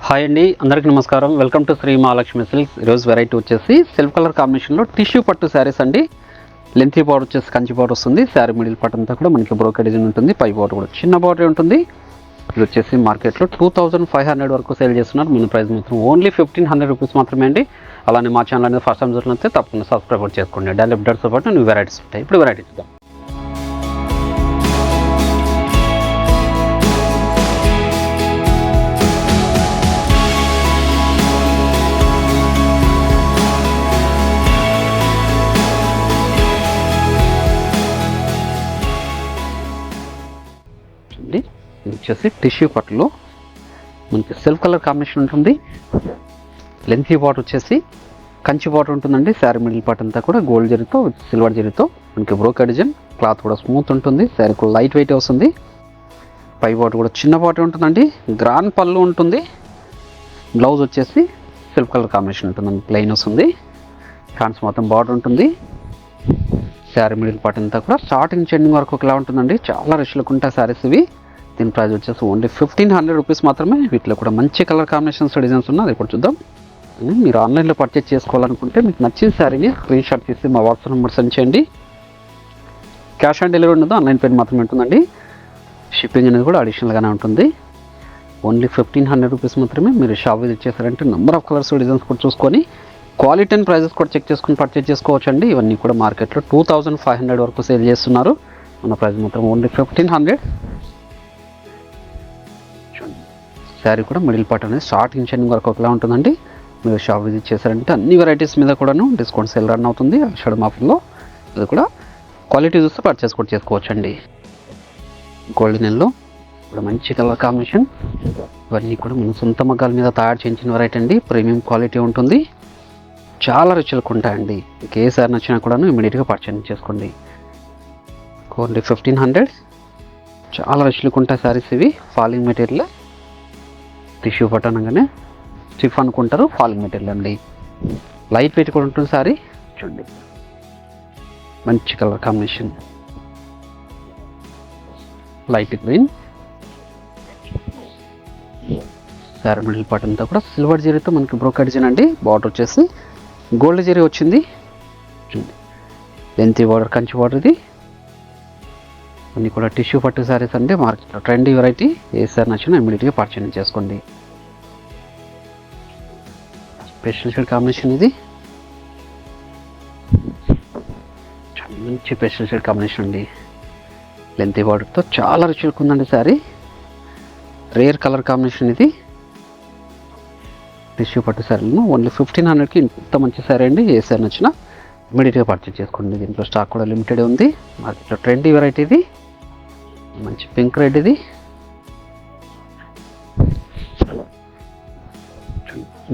Hi అండి, అందరికీ నమస్కారం. Welcome to Sri Mahalakshmi silks. ఈరోజు వెరైటీ వచ్చేసి సెల్ఫ్ కలర్ కాంబినేషన్లో టిష్యూ పట్టు శారీస్ అండి. లెంతీ బార్డర్ వచ్చేసి కంచి బార్డర్ వస్తుంది. శారీ మిడిల్ పార్ట్ అంతా కూడా మనకి బ్రోకెడ్ డిజైన్ ఉంటుంది. పై బార్డర్ కూడా చిన్న బార్డర్ ఉంటుంది. ఇది వచ్చేసి మార్కెట్లో 2500 వరకు సేల్ చేస్తున్నారు. మన ప్రైస్ మాత్రం ఓన్లీ 1500 రూపీస్ మాత్రమే అండి. అలానే మా ఛానల్ అనేది ఫస్ట్ టైం చూసినట్లయితే తప్పకుండా సబ్స్క్రైబ్ చేసుకోండి. డైలీ అప్డేట్స్తో పాటు న్యూ వెరైటీస్ ఉంటాయి. ఇప్పుడు వెరైటీస్ చూద్దాం. ఇది వచ్చేసి టిష్యూ పట్టులో మనకి సెల్ఫ్ కలర్ కాంబినేషన్ ఉంటుంది. లెంతీ బార్డర్ వచ్చేసి కంచి బార్డర్ ఉంటుందండి. శారీ మిడిల్ పార్ట్ అంతా కూడా గోల్డ్ జరీతో సిల్వర్ జరీతో మనకి బ్రోకెడ్ డిజైన్. క్లాత్ కూడా స్మూత్ ఉంటుంది. శారీ కూడా లైట్ వెయిట్ వస్తుంది. పై బార్డర్ కూడా చిన్న బార్డర్ ఉంటుందండి. గ్రాండ్ పళ్ళు ఉంటుంది. బ్లౌజ్ వచ్చేసి సెల్ఫ్ కలర్ కాంబినేషన్ ఉంటుందండి. ప్లెయిన్ వస్తుంది. హ్యాండ్స్ మొత్తం బార్డర్ ఉంటుంది. శారీ మిడిల్ పార్ట్ అంతా కూడా స్టార్టింగ్ చెండింగ్ వరకు ఒకలా ఉంటుందండి. చాలా రిష్లకు ఉంటాయి శారీస్ ఇవి. దీని ప్రైస్ వచ్చేసి ఓన్లీ 1500 రూపీస్ మాత్రమే. వీటిలో కూడా మంచి కలర్ కాంబినేషన్స్ డిజైన్స్ ఉన్నాయి. అది ఇప్పుడు చూద్దాం. మీరు ఆన్లైన్లో పర్చేస్ చేసుకోవాలనుకుంటే మీకు నచ్చిన శారీని స్క్రీన్ షాట్ తీసి మా వాట్సాప్ నెంబర్ సెండ్ చేయండి. క్యాష్ ఆన్ డెలివరీ ఉండదు, ఆన్లైన్ పేమెంట్ మాత్రమే ఉంటుందండి. షిప్పింగ్ అనేది కూడా అడిషనల్గానే ఉంటుంది. ఓన్లీ 1500 రూపీస్ మాత్రమే. మీరు షాప్ విజిట్ చేశారంటే నెంబర్ ఆఫ్ కలర్స్ డిజైన్స్ కూడా చూసుకొని క్వాలిటీ అండ్ ప్రైజెస్ కూడా చెక్ చేసుకుని పర్చేస్ చేసుకోవచ్చు అండి. ఇవన్నీ కూడా మార్కెట్లో 2500 వరకు సేల్ చేస్తున్నారు. మన ప్రైస్ మాత్రం ఓన్లీ 1500. శారీ కూడా మిడిల్ పార్ట్ అనేది స్టార్టింగ్ చెండింగ్ వరకు ఒకలా ఉంటుందండి. మీరు షాప్ విజిట్ చేశారంటే అన్ని వెరైటీస్ మీద కూడాను డిస్కౌంట్ సేల్ రన్ అవుతుంది. షడ్ మాఫిల్లో ఇది కూడా క్వాలిటీ చూస్తే పర్చేస్ కూడా చేసుకోవచ్చు అండి. గోల్డెన్ ఎల్లో ఇప్పుడు మంచి కలర్ కాంబినేషన్. ఇవన్నీ కూడా మన సొంత మగ్గాల మీద తయారు చేయించిన వెరైటీ అండి. ప్రీమియం క్వాలిటీ ఉంటుంది. చాలా రుచులకు ఉంటాయండి. మీకు ఏ సారీ నచ్చినా కూడాను ఇమీడియట్గా పర్చేస్ చేసుకోండి. ఓన్లీ 1500. చాలా రుచులకు ఉంటాయి శారీస్ ఇవి. Falling material. టిష్యూ పట్టు అనగానే స్టిఫ్ అనుకుంటారు, ఫాలింగ్ మెటీరియల్ అండి. లైట్ వెయిట్ కూడా ఉంటుంది శారీ. చూడండి మంచి colour combination. Light green. Sari middle part అంతా కూడా సిల్వర్ జరీతో మనకి బ్రోకెడ్ డిజైన్ అండి. బార్డర్ వచ్చేసి గోల్డ్ జరీ వచ్చింది. Lengthy border Kanchi border. ఇది అన్నీ కూడా టిష్యూ పట్టు శారీస్ అండి. మార్కెట్లో ట్రెండీ వెరైటీ. ఏ సారీ నచ్చినా ఇమీడియట్గా పర్చేస్ చేసుకోండి. స్పెషల్ షేడ్ కాంబినేషన్ ఇది. మంచి స్పెషల్ షేడ్ కాంబినేషన్ అండి. లెంతీ బార్డర్తో చాలా రుచులకు ఉందండి శారీ. రేర్ కలర్ కాంబినేషన్ ఇది. టిష్యూ పట్టు శారీలను ఓన్లీ 1500కి ఇంత మంచి శారీ అండి. ఏ శారీ నచ్చినా ఇమీడియట్గా పర్చేస్ చేసుకోండి. దీంట్లో స్టాక్ కూడా లిమిటెడ్ ఉంది. మార్కెట్లో ట్రెండీ వెరైటీ ఇది. మంచి పింక్ రెడ్ ఇది.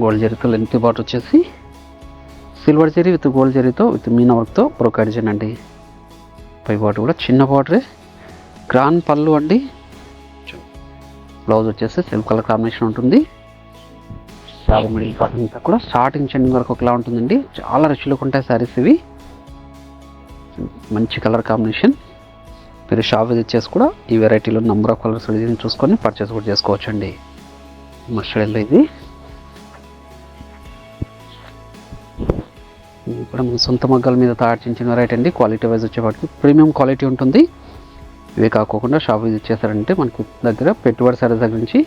గోల్డ్ జరీతో లెంతీ బార్డర్ వచ్చేసి సిల్వర్ జరీ విత్ గోల్డ్ జరీతో విత్ మీనా వర్క్తో బ్రోకెడ్ డిజైన్ అండి. పై బార్డర్ కూడా చిన్న బార్డరే. గ్రాండ్ పళ్ళు అండి. బ్లౌజ్ వచ్చేసి సెల్ఫ్ కలర్ కాంబినేషన్ ఉంటుంది. శారీ మిడిల్ పార్ట్ అంతా కూడా స్టార్టింగ్ చెండింగ్ వరకు ఒకలా ఉంటుందండి. చాలా రుచులకు ఉంటాయి శారీస్ ఇవి. మంచి కలర్ కాంబినేషన్. మీరు షాప్ విజిట్ చేసి కూడా ఈ వెరైటీలో నెంబర్ ఆఫ్ కలర్స్ డిజైన్ చూసుకొని పర్చేస్ కూడా చేసుకోవచ్చు అండి. మస్టర్డ్ ఎల్లో ఇది. ఇది కూడా మన సొంత మగ్గాల మీద తయారు చేసిన వెరైటీ అండి. క్వాలిటీ వైజ్ వచ్చేవాటికి ప్రీమియం క్వాలిటీ ఉంటుంది. ఇవే కాకుండా షాప్ విజిట్ చేశారంటే మనకు దగ్గర పెట్టుబడి శారీస్ దగ్గర నుంచి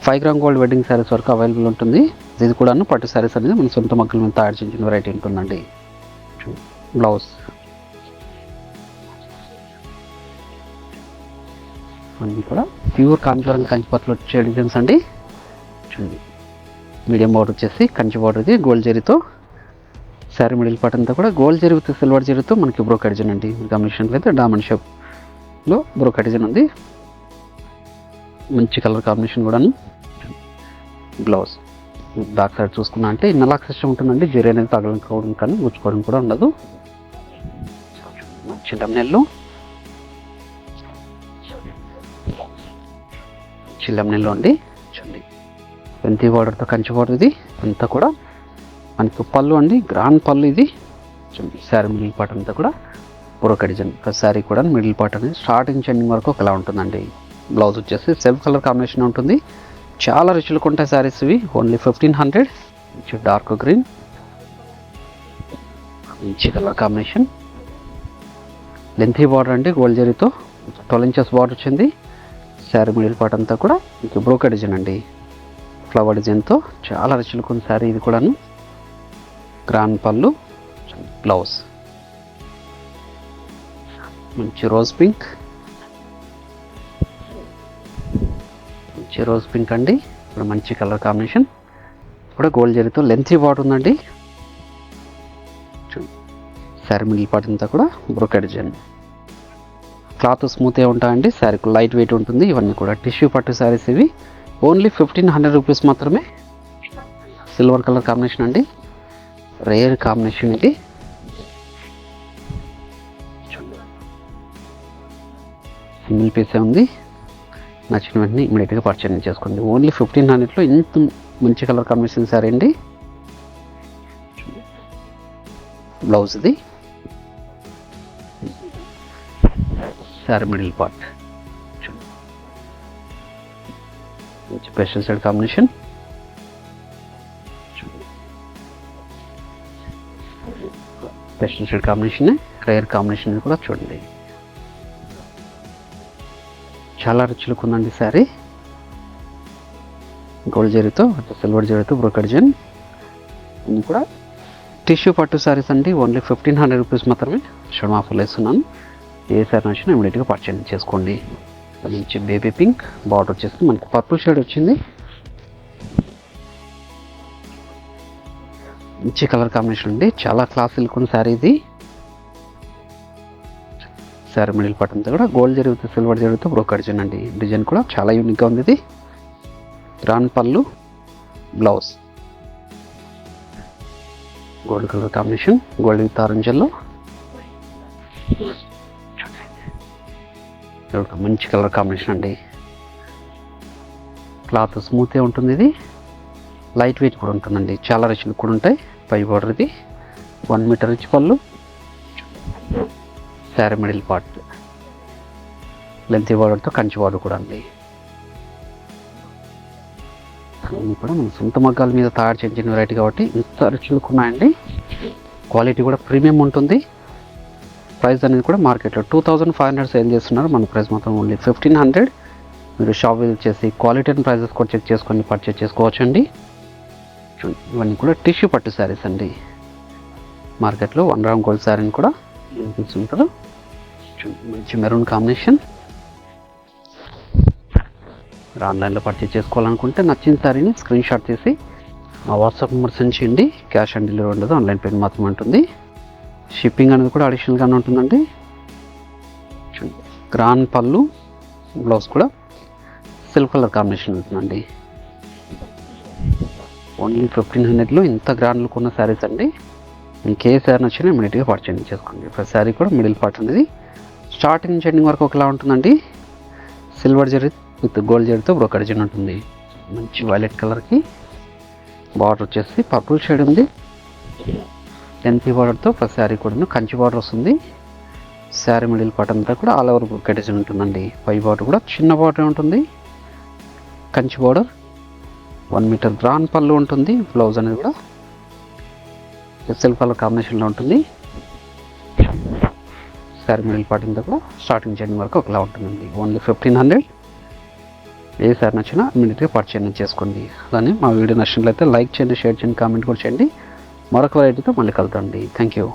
5 గ్రామ్ గోల్డ్ వెడ్డింగ్ శారీస్ వరకు అవైలబుల్ ఉంటుంది. ఇది కూడాను పట్టు శారీస్ అనేది మన సొంత మగ్గాల మీద తయారు చేసిన వెరైటీ ఉంటుందండి. బ్లౌజ్ అన్నీ కూడా ప్యూర్ కాంచీవరం కంచిపట్లు వచ్చే డిజైన్స్ అండి. చూడండి మీడియం బార్డర్ వచ్చేసి కంచి బార్డర్. ఇది గోల్డ్ జరీతో. శారీ మిడిల్ పార్ట్ అంతా కూడా గోల్డ్ జరీ విత్ సిల్వర్ జరీతో మనకి బ్రోకెడ్ డిజైన్ అండి. గమనించినట్లయితే డైమండ్ షేప్లో బ్రోకెడ్ డిజైన్ ఉంది. మంచి కలర్ కాంబినేషన్ కూడాను. బ్లౌజ్ బ్యాక్ సైడ్ చూసుకున్నా అంటే ఇన్నలాక్ సిస్టమ్ ఉంటుందండి. జరీ అనేది తగలకోవడం కానీ గుచ్చుకోవడం కూడా ఉండదు. మంచి లెమనెల్లో చిల్లెమనెల్లో అండి. చూడండి లెంతీ బార్డర్తో కంచి బార్డర్. ఇది అంతా కూడా మనకి పళ్ళు అండి. గ్రాండ్ పళ్ళు ఇది. చూడండి శారీ మిడిల్ పార్ట్ అంతా కూడా బ్రోకెడ్ డిజైన్. శారీ కూడా మిడిల్ పార్ట్ అనేది స్టార్టింగ్ చెండింగ్ వరకు ఒకలా ఉంటుందండి. బ్లౌజ్ వచ్చేసి సెల్ఫ్ కలర్ కాంబినేషన్ ఉంటుంది. చాలా రుచులకు ఉంటాయి శారీస్ ఇవి. ఓన్లీ 1500. మంచి డార్క్ గ్రీన్, మంచి కలర్ కాంబినేషన్. లెంతీ బార్డర్ అండి, గోల్డ్ జరీతో 12 ఇంచెస్ బార్డర్ వచ్చింది. శారీ మిడిల్ పార్ట్ అంతా కూడా మీకు బ్రోకెడ్ డిజైన్ అండి, ఫ్లవర్ డిజైన్తో చాలా రుచులకు ఉన్న శారీ ఇది కూడాను. గ్రాండ్ పళ్ళు, బ్లౌజ్ మంచి రోజ్ పింక్, మంచి రోజ్ పింక్ అండి. ఇప్పుడు మంచి కలర్ కాంబినేషన్ కూడా గోల్డ్ జరీతో లెంతీ బార్డర్ ఉందండి. శారీ మిడిల్ పార్ట్ అంతా కూడా బ్రోకెడ్ డిజైన్. క్లాత్ స్మూత్గా ఉంటాయండి, శారీకి లైట్ వెయిట్ ఉంటుంది. ఇవన్నీ కూడా టిష్యూ పట్టు శారీస్ ఇవి. ఓన్లీ 1500 రూపీస్ మాత్రమే. సిల్వర్ కలర్ కాంబినేషన్ అండి, రేర్ కాంబినేషన్ ఇది. సింగిల్ పీసే ఉంది. నచ్చిన వెంటనే ఇమీడియట్గా పర్చేజ్ చేసుకోండి. ఓన్లీ 1500లో ఇంత మంచి కలర్ కాంబినేషన్ శారీ అండి. బ్లౌజ్ ఇది, శారీ మిడిల్ పార్ట్ మంచి pastel shade combination. Pastel shade combination, rare combination కూడా చూడండి. చాలా రుచులకు ఉందండి శారీ. గోల్డ్ జరీతో, సిల్వర్ జరీతో బ్రోకెడ్ డిజైన్. ఇది కూడా టిష్యూ పట్టు శారీస్ అండి. ఓన్లీ 1500 రూపీస్ మాత్రమే. షోరూమ్ ఆఫర్లో ఇస్తున్నాను. ఏ శారీ నచ్చినా ఇమీడియట్గా పర్చేజ్ చేసుకోండి. మంచి బేబీ పింక్ బార్డర్ వచ్చేసి మనకి పర్పుల్ షేడ్ వచ్చింది. మంచి కలర్ కాంబినేషన్ అండి, చాలా క్లాస్ లుక్ ఉన్న శారీ ఇది. శారీ మిడిల్ పార్ట్ అంతా కూడా గోల్డ్ జరీ విత్ సిల్వర్ జరీతో బ్రోకెడ్ డిజైన్ అండి. డిజైన్ కూడా చాలా యూనిక్గా ఉంది ఇది. గ్రాండ్ పళ్ళు, blouse gold colour combination, gold with orange yellow. మంచి కలర్ కాంబినేషన్ అండి. క్లాత్ స్మూత్గా ఉంటుంది ఇది, లైట్ వెయిట్ కూడా ఉంటుందండి. చాలా రిచ్లు కూడా ఉంటాయి. పై బార్డర్ ఇది 1 మీటర్ రిచ్ పళ్ళు. శారీ మిడిల్ పార్ట్ లెంతీ బార్డర్తో కంచి బార్డర్ కూడా అండి. అన్నీ కూడా మన సొంత మగ్గాల మీద తయారు చేసిన వెరైటీ కాబట్టి ఇంత రిచ్లు ఉన్నాయండి. క్వాలిటీ కూడా ప్రీమియం ఉంటుంది. ప్రైస్ అనేది కూడా మార్కెట్లో 2500 సేల్ చేస్తున్నారు. మన ప్రైస్ మాత్రం ఓన్లీ 1500. మీరు షాప్ విజిట్ చేసి క్వాలిటీ అండ్ ప్రైజెస్ కూడా చెక్ చేసుకొని పర్చేజ్ చేసుకోవచ్చు అండి. ఇవన్నీ కూడా టిష్యూ పట్టు శారీస్ అండి. మార్కెట్లో 1 గ్రామ్ గోల్డ్ శారీని కూడా చూపిస్తుంటారు. మంచి మెరూన్ కాంబినేషన్. మీరు ఆన్లైన్లో పర్చేజ్ చేసుకోవాలనుకుంటే నచ్చిన శారీని స్క్రీన్ షాట్ తీసి మా వాట్సాప్ నెంబర్ సెండ్ చేయండి. క్యాష్ ఆన్ డెలివరీ ఉండదు, ఆన్లైన్ పేమెంట్ మాత్రమే ఉంటుంది. షిప్పింగ్ అనేది కూడా అడిషనల్గానే ఉంటుందండి. గ్రాండ్ పళ్ళు, బ్లౌజ్ కూడా సిల్క్ కలర్ కాంబినేషన్ ఉంటుందండి. ఓన్లీ 1500లో ఇంత గ్రాండ్ లుక్ ఉన్న శారీస్ అండి. మీకు ఏ శారీ నచ్చినా ఇమీడియట్గా పర్చేజ్ చేసుకోండి. ప్రతి శారీ కూడా మిడిల్ పార్ట్ అనేది స్టార్టింగ్ నుంచి ఎండింగ్ వరకు ఒకలా ఉంటుందండి. సిల్వర్ జరీ విత్ గోల్డ్ జరీతో బ్రోకెడ్ డిజైన్ ఉంటుంది. మంచి వైలెట్ కలర్కి బార్డర్ వచ్చేసి పర్పుల్ షేడ్ ఉంది. లెంతీ బార్డర్తో ప్రతి శారీ కూడా కంచి బార్డర్ వస్తుంది. శారీ మిడిల్ పార్ట్ అంతా కూడా ఆల్ ఓవర్ బ్రోకెడ్ డిజైన్ ఉంటుందండి. పై బార్డర్ కూడా చిన్న బార్డర్ ఉంటుంది, కంచి బార్డర్. 1 మీటర్ గ్రాండ్ పళ్ళు ఉంటుంది. బ్లౌజ్ అనేది కూడా సెల్ఫ్ కలర్ కాంబినేషన్లో ఉంటుంది. శారీ మిడిల్ పార్ట్ అంతా కూడా స్టార్టింగ్ చేయడం వరకు ఒకలా ఉంటుందండి. ఓన్లీ 1500. ఏ శారీ నచ్చినా ఇమీడియట్గా పర్చేజ్ చేసుకోండి. అలానే మా వీడియో నచ్చినట్లయితే లైక్ చేయండి, షేర్ చేయండి, కామెంట్ కూడా చేయండి. మరొక వెరైటీతో మళ్ళీ కలుద్దామండి. Thank you.